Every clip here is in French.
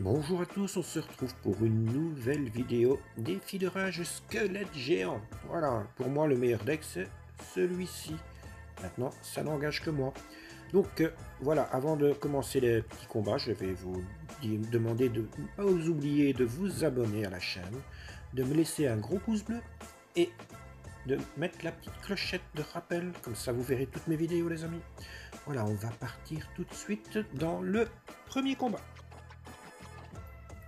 Bonjour à tous, on se retrouve pour une nouvelle vidéo défi de rage squelette géant. Voilà, pour moi le meilleur deck c'est celui-ci. Maintenant, ça n'engage que moi. Donc voilà, avant de commencer les petits combats, je vais vous demander de ne pas vous oublier de vous abonner à la chaîne, de me laisser un gros pouce bleu et de mettre la petite clochette de rappel, comme ça vous verrez toutes mes vidéos les amis. Voilà, on va partir tout de suite dans le premier combat.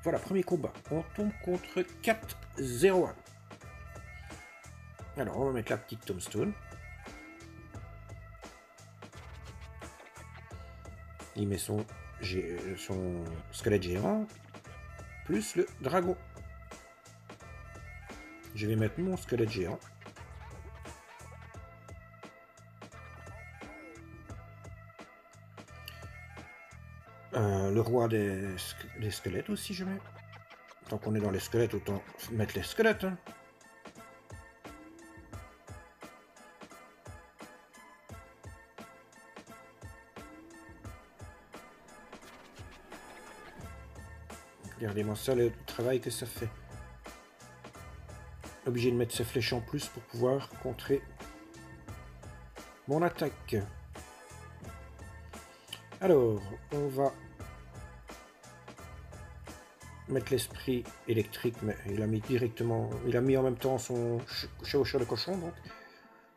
Voilà, premier combat. On tombe contre 4-0-1. Alors, on va mettre la petite tombstone. Il met son squelette géant, plus le dragon. Je vais mettre mon squelette géant. Le roi des squelettes aussi, je mets. Tant qu'on est dans les squelettes, autant mettre les squelettes. Hein. Regardez-moi ça, le travail que ça fait. Obligé de mettre ces flèches en plus pour pouvoir contrer mon attaque. Alors, on va mettre l'esprit électrique, mais il a mis directement, il a mis en même temps son chevaucheur de cochon, donc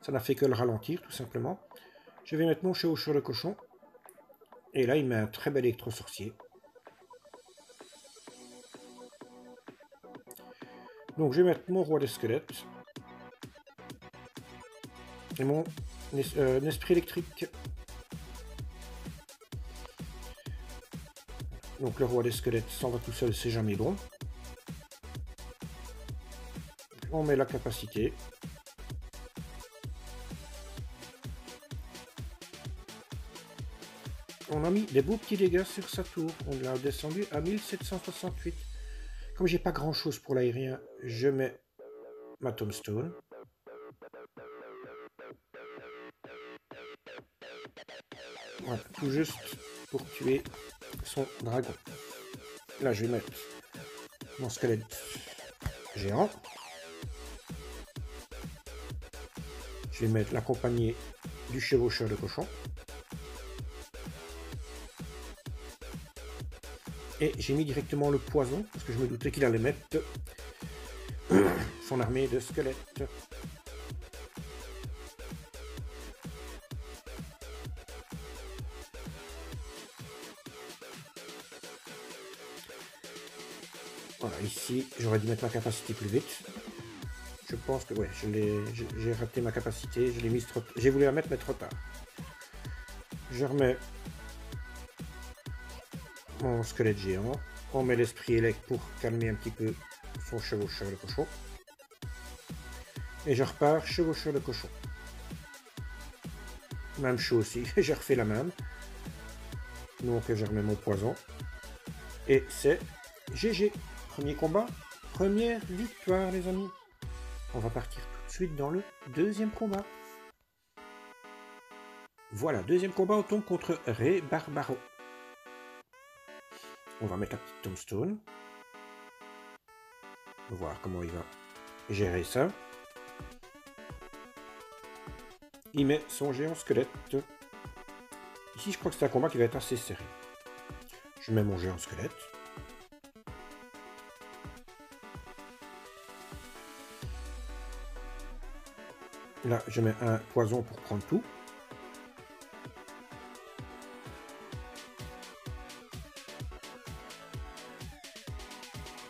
ça n'a fait que le ralentir tout simplement. Je vais mettre mon chevaucheur de cochon, et là il met un très bel électro-sorcier. Donc je vais mettre mon roi des squelettes, et mon esprit électrique. Donc le roi des squelettes s'en va tout seul, c'est jamais bon. On met la capacité. On a mis des beaux petits dégâts sur sa tour. On l'a descendu à 1768. Comme j'ai pas grand chose pour l'aérien, je mets ma tombstone. Voilà, tout juste pour tuer son dragon. Là, je vais mettre mon squelette géant. Je vais mettre la compagnie du chevaucheur de cochon. Et j'ai mis directement le poison, parce que je me doutais qu'il allait mettre son armée de squelettes. Voilà, ici, j'aurais dû mettre ma capacité plus vite. Je pense que ouais, j'ai raté ma capacité, je l'ai mise trop, j'ai voulu la mettre mais trop tard. Je remets mon squelette géant, on met l'esprit élect pour calmer un petit peu son chevaucheur de cochon. Et je repars chevaucheur de cochon. Même chose aussi, j'ai refait la même. Donc je remets mon poison. Et c'est GG. Premier combat, première victoire les amis. On va partir tout de suite dans le deuxième combat. Voilà, deuxième combat, on tombe contre Ray Barbaro. On va mettre la petite tombstone. On va voir comment il va gérer ça. Il met son géant squelette. Ici, je crois que c'est un combat qui va être assez serré. Je mets mon géant squelette. Là, je mets un poison pour prendre tout.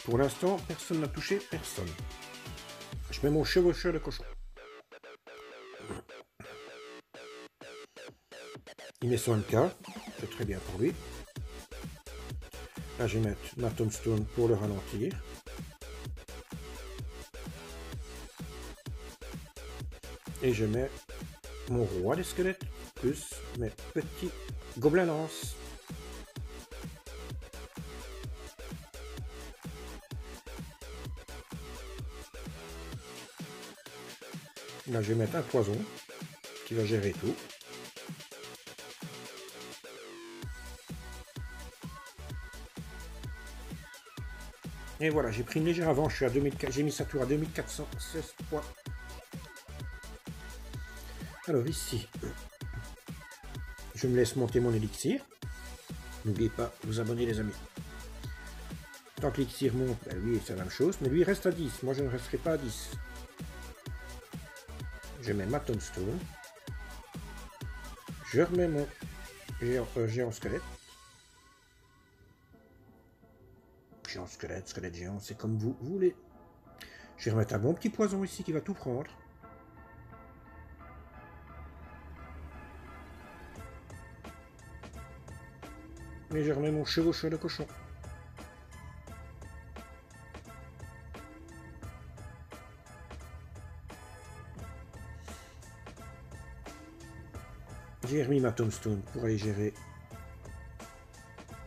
Pour l'instant, personne n'a touché personne. Je mets mon chevaucheur de cochon. Il met son MK, c'est très bien pour lui. Là, je vais mettre ma tombstone pour le ralentir. Et je mets mon roi des squelettes, plus mes petits gobelins lance. Là, je vais mettre un poison qui va gérer tout. Et voilà, j'ai pris une légère avance, je suis à 2004, j'ai mis sa tour à 2416 points. Alors ici, je me laisse monter mon élixir. N'oubliez pas de vous abonner les amis. Tant que l'élixir monte, ben lui c'est la même chose, mais lui il reste à 10, moi je ne resterai pas à 10. Je mets ma tombstone. Je remets mon géant squelette. Géant squelette, squelette géant, c'est comme vous voulez. Je vais remettre un bon petit poison ici qui va tout prendre. Et je remets mon chevaucheur de cochon. J'ai remis ma tombstone pour aller gérer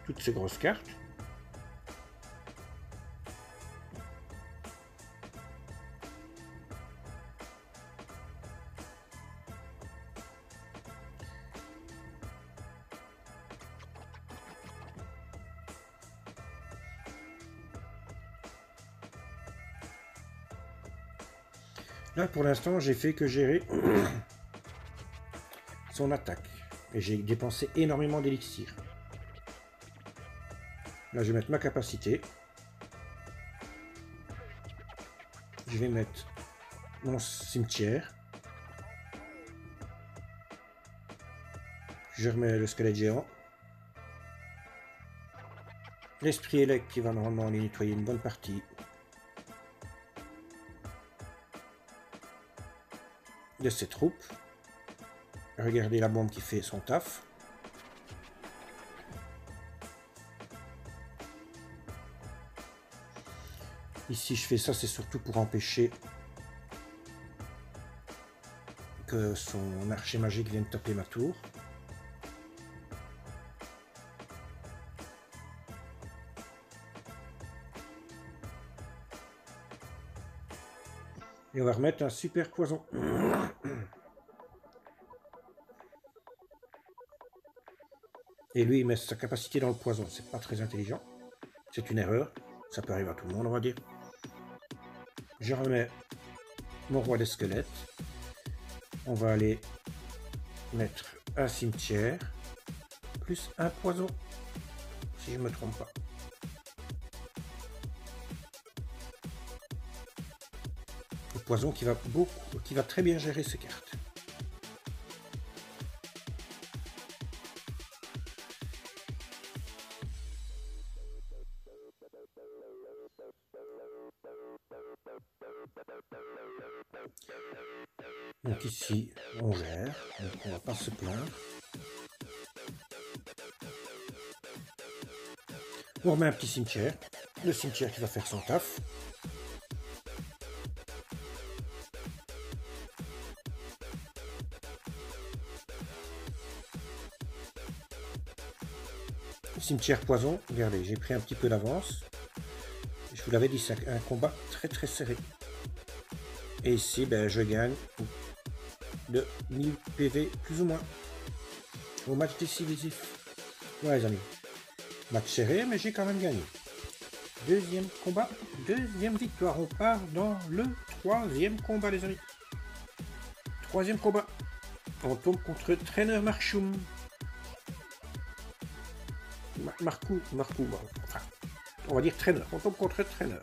toutes ces grosses cartes. Là, pour l'instant, j'ai fait que gérer son attaque. Et j'ai dépensé énormément d'élixir. Là, je vais mettre ma capacité. Je vais mettre mon cimetière. Je remets le squelette géant. L'esprit élect qui va normalement aller nettoyer une bonne partie de ses troupes. Regardez la bombe qui fait son taf. Ici je fais ça, c'est surtout pour empêcher que son archer magique vienne taper ma tour. Et on va remettre un super poison. Et lui, il met sa capacité dans le poison. C'est pas très intelligent. C'est une erreur. Ça peut arriver à tout le monde, on va dire. Je remets mon roi des squelettes. On va aller mettre un cimetière. Plus un poison. Si je me trompe pas. Le poison qui va très bien gérer ces cartes. Donc ici, on gère, donc on va pas se plaindre. On remet un petit cimetière, le cimetière qui va faire son taf. Cimetière poison, regardez, j'ai pris un petit peu d'avance. Je vous l'avais dit, c'est un combat très très serré. Et ici, ben, je gagne de 1000 PV plus ou moins au match décisif. Ouais les amis, match serré mais j'ai quand même gagné. Deuxième combat, deuxième victoire. On part dans le troisième combat les amis. Troisième combat. On tombe contre Trainer Marchoum. Marcou, enfin, on va dire Trainer. On tombe contre Trainer.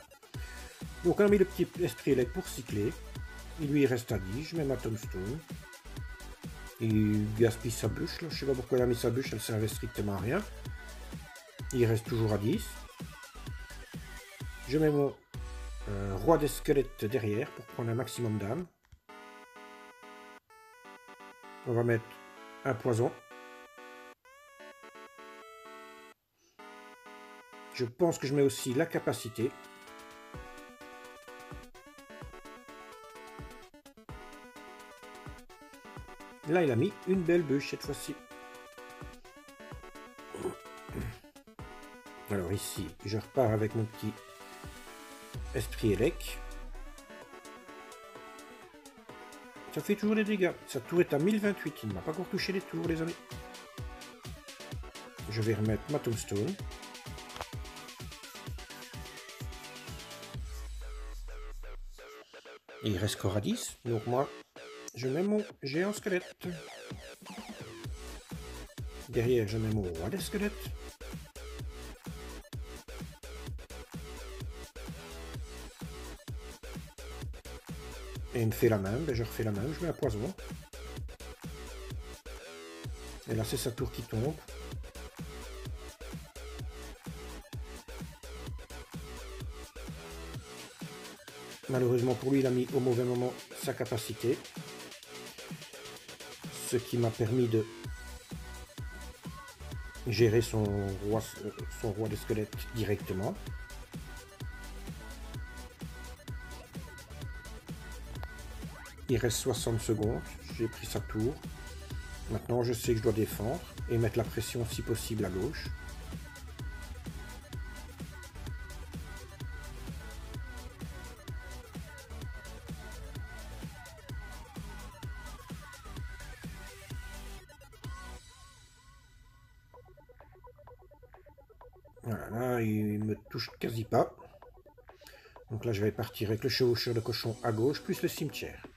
Donc on a mis le petit esprit élect pour cycler. Il lui reste à 10, je mets ma tombstone. Il gaspille sa bûche, là. Je sais pas pourquoi il a mis sa bûche, elle servait strictement à rien. Il reste toujours à 10. Je mets mon roi des squelettes derrière pour prendre un maximum d'âme. On va mettre un poison. Je pense que je mets aussi la capacité. Là, il a mis une belle bûche cette fois-ci. Alors ici, je repars avec mon petit esprit élect. Ça fait toujours des dégâts. Sa tour est à 1028. Il ne m'a pas encore touché les tours, les amis. Je vais remettre ma tombstone. Et il reste corps à 10, donc moi, je mets mon géant squelette. Derrière, je mets mon roi des squelettes. Et il me fait la même, ben je refais la même, je mets un poison. Et là, c'est sa tour qui tombe. Malheureusement pour lui, il a mis au mauvais moment sa capacité. Ce qui m'a permis de gérer son roi des squelettes directement. Il reste 60 secondes, j'ai pris sa tour. Maintenant, je sais que je dois défendre et mettre la pression si possible à gauche. Voilà, là, il me touche quasi pas. Donc là, je vais partir avec le chevaucheur de cochon à gauche, plus le cimetière.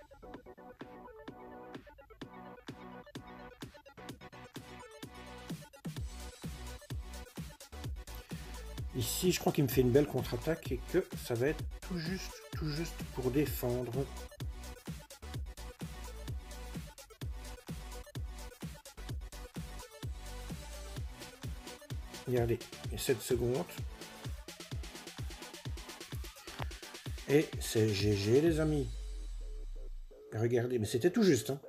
Ici, je crois qu'il me fait une belle contre-attaque et que ça va être tout juste pour défendre. Regardez, 7 secondes. Et c'est GG les amis. Regardez, mais c'était tout juste. Hein.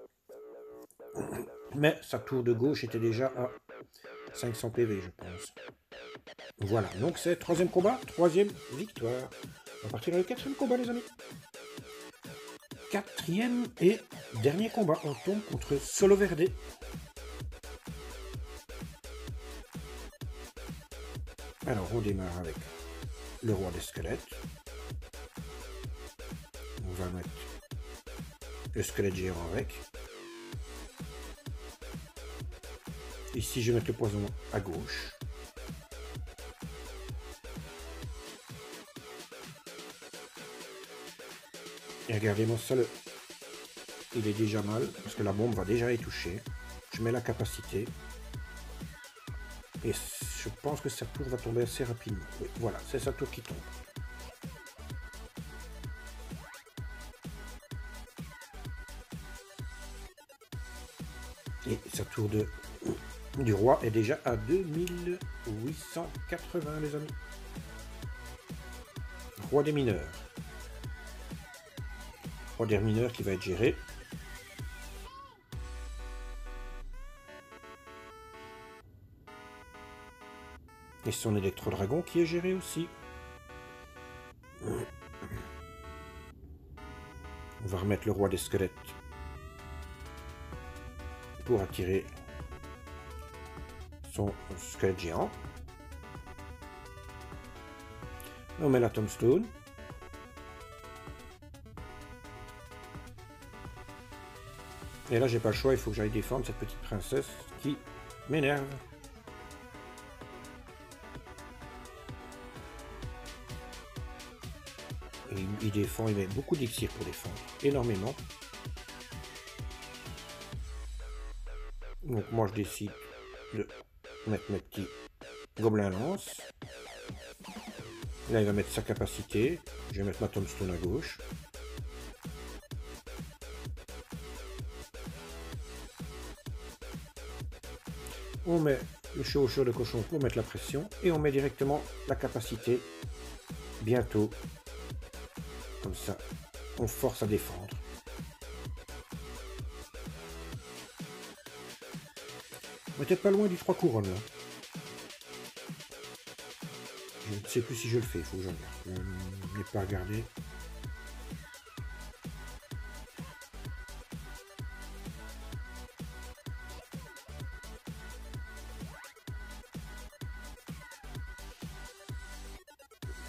Mais sa tour de gauche était déjà à 500 PV, je pense. Voilà, donc c'est troisième combat, troisième victoire. On va partir dans le quatrième combat, les amis. Quatrième et dernier combat. On tombe contre Solo Verde. Alors, on démarre avec le roi des squelettes. On va mettre le squelette géant avec. Ici, je vais mettre le poison à gauche. Et regardez mon sol, il est déjà mal, parce que la bombe va déjà y toucher. Je mets la capacité. Et je pense que sa tour va tomber assez rapidement. Oui, voilà, c'est sa tour qui tombe. Et sa tour du roi est déjà à 2880, les amis. Roi des mineurs. Roi des mineurs qui va être géré. Et son électro-dragon qui est géré aussi. On va remettre le roi des squelettes pour attirer son squelette géant. On met la tombstone. Et là, j'ai pas le choix, il faut que j'aille défendre cette petite princesse qui m'énerve. Et il défend, il met beaucoup d'élixir pour défendre, énormément. Donc moi, je décide de mettre mes petits gobelins lance. Là, il va mettre sa capacité. Je vais mettre ma tombstone à gauche. On met le chevaucheur de cochon pour mettre la pression et on met directement la capacité bientôt. Comme ça, on force à défendre. On était pas loin du 3 couronnes là. Je ne sais plus si je le fais, il faut que je regarde. Je n'ai pas regardé.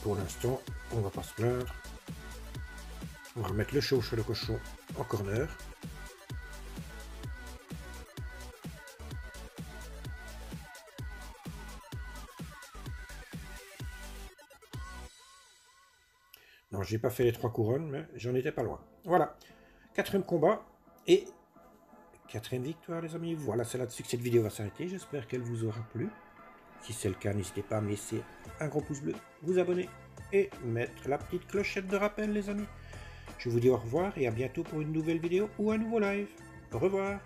Pour l'instant, on va pas se plaindre. On va remettre le chevaucheur de cochon en corner. Non, j'ai pas fait les 3 couronnes, mais j'en étais pas loin. Voilà. 4e combat et 4e victoire, les amis. Voilà, c'est là-dessus que cette vidéo va s'arrêter. J'espère qu'elle vous aura plu. Si c'est le cas, n'hésitez pas à me laisser un gros pouce bleu, vous abonner et mettre la petite clochette de rappel, les amis. Je vous dis au revoir et à bientôt pour une nouvelle vidéo ou un nouveau live. Au revoir.